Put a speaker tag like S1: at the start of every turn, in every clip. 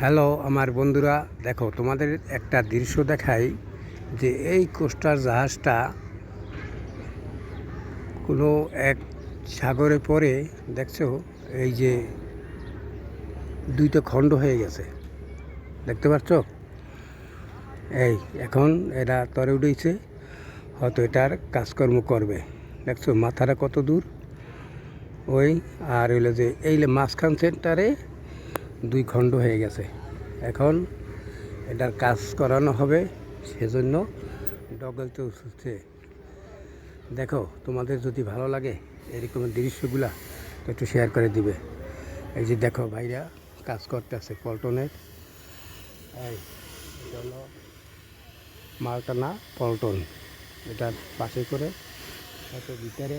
S1: Hello আমার বন্ধুরা, দেখো তোমাদের একটা দৃশ্য দেখাই যে এই কোস্টার জাহাজটা কোনো এক সাগরে পড়ে দেখছো, এই যে দুইটা খণ্ড হয়ে গেছে, দেখতে পাচ্ছ? এই এখন এরা তরে উঠেছে, হয়তো এটার কাজকর্ম করবে। দেখছো মাথাটা কত দূর, ওই আর হইলো যে এই মাঝখান সেন্টারে দুই খণ্ড হয়ে গেছে। এখন এটার কাজ করানো হবে, সেজন্য ডগলতে উঠছে। দেখো তোমাদের যদি ভালো লাগে এরকম দৃশ্যগুলা তো একটু শেয়ার করে দিবে। এই যে দেখো ভাইরা কাজ করতেছে পল্টনের, এই এটা হলো মালটানা পল্টন। এটার পাশে করে হয়তো ভিতরে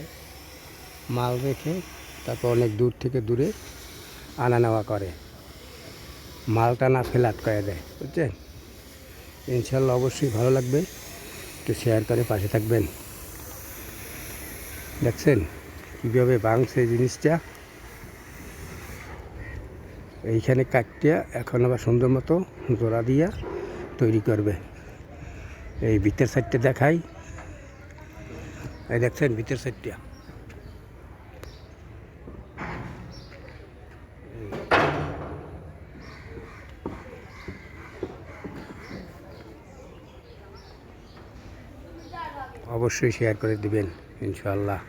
S1: মাল রেখে তারপর অনেক দূর থেকে দূরে আনা নেওয়া করে, মালটা না ফেলাত করে দেয়, বুঝছেন? ইনশাল্লাহ অবশ্যই ভালো লাগবে, একটু শেয়ার করে পাশে থাকবেন। দেখছেন কীভাবে ভাঙছে জিনিসটা, এইখানে কাটিয়া এখন আবার সুন্দর মতো জোড়া দিয়া তৈরি করবে। এই ভিতর সাইডটা দেখাই, এই দেখছেন ভিতর সাইডটা, অবশ্যই শেয়ার করে দিবেন ইনশাআল্লাহ।